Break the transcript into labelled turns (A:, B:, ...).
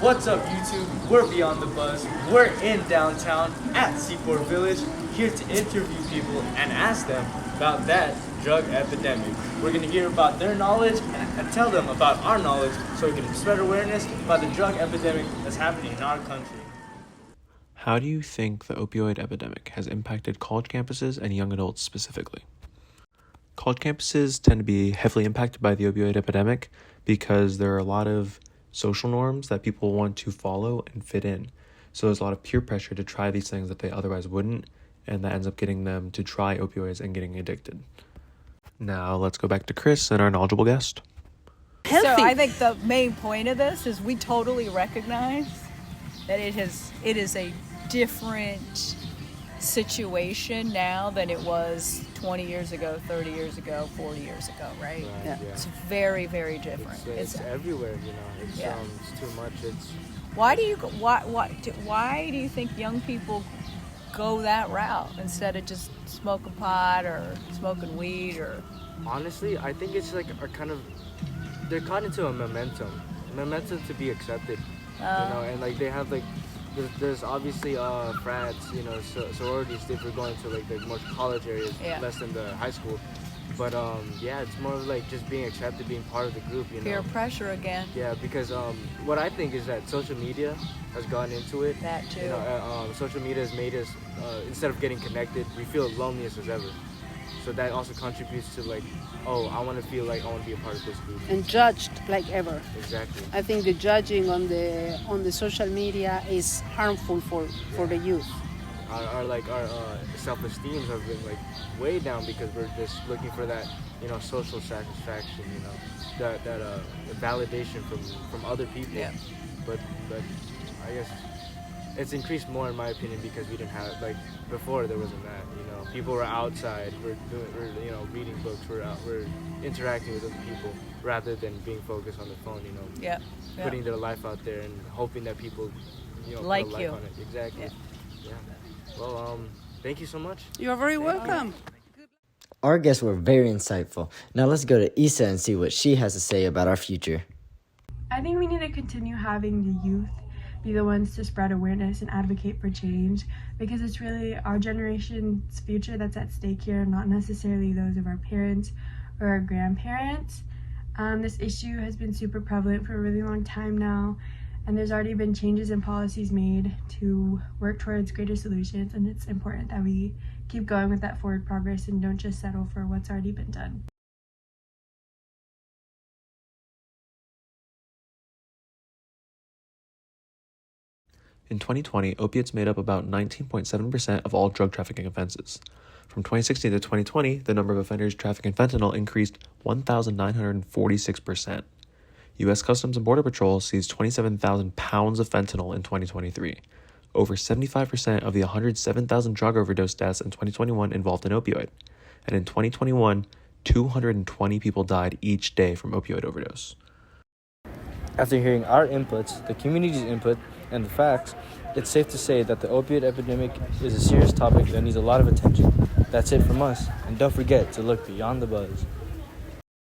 A: What's up, YouTube? We're Beyond the Buzz. We're in downtown at Seaport Village, here to interview people and ask them about that drug epidemic. We're going to hear about their knowledge and tell them about our knowledge so we can spread awareness about the drug epidemic that's happening in our country.
B: How do you think the opioid epidemic has impacted college campuses and young adults specifically? College campuses tend to be heavily impacted by the opioid epidemic because there are a lot of social norms that people want to follow and fit in. So there's a lot of peer pressure to try these things that they otherwise wouldn't, and that ends up getting them to try opioids and getting addicted. Now let's go back to Chris and our knowledgeable guest.
C: So I think the main point of this is we totally recognize that it is a different situation now than it was 20 years ago, 30 years ago, 40 years ago, right?
D: Yeah.
C: It's very, very different.
D: It's everywhere, you know. It's too much.
C: Why do you think young people go that route instead of just smoking pot or smoking weed? Or
D: honestly, I think it's like they're caught into a momentum to be accepted, you know, and like they have like there's obviously frats, you know, sororities if we're going to like the more college areas, less than the high school. But it's more of like just being accepted, being part of the group, you know.
C: Peer pressure again.
D: Yeah, because what I think is that social media has gone into it.
C: That too.
D: You know, social media has made us instead of getting connected, we feel loneliest as ever. So that also contributes to like, oh, I want to feel like I want to be a part of this group.
E: And judged like ever.
D: Exactly.
E: I think the judging on the social media is harmful for the youth.
D: Our self-esteems have been like way down because we're just looking for that, you know, social satisfaction, you know, that validation from other people.
C: Yeah.
D: But I guess it's increased more in my opinion because we didn't have like before there wasn't that, you know. People were outside, we're you know, reading books, we're interacting with other people rather than being focused on the phone, you know.
C: Yeah.
D: Putting their life out there and hoping that people, you know,
C: like
D: put a life
C: you.
D: on it. Exactly. Yeah. Well, thank you so much.
E: You're very welcome.
F: Our guests were very insightful. Now let's go to Issa and see what she has to say about our future.
G: I think we need to continue having the youth be the ones to spread awareness and advocate for change, because it's really our generation's future that's at stake here, not necessarily those of our parents or our grandparents. This issue has been super prevalent for a really long time now, and there's already been changes and policies made to work towards greater solutions, and it's important that we keep going with that forward progress and don't just settle for what's already been done.
B: In 2020, opiates made up about 19.7% of all drug trafficking offenses. From 2016 to 2020, the number of offenders trafficking fentanyl increased 1,946%. U.S. Customs and Border Patrol seized 27,000 pounds of fentanyl in 2023. Over 75% of the 107,000 drug overdose deaths in 2021 involved an opioid. And in 2021, 220 people died each day from opioid overdose.
H: After hearing our inputs, the community's input, and the facts, it's safe to say that the opioid epidemic is a serious topic that needs a lot of attention. That's it from us, and don't forget to look beyond the buzz.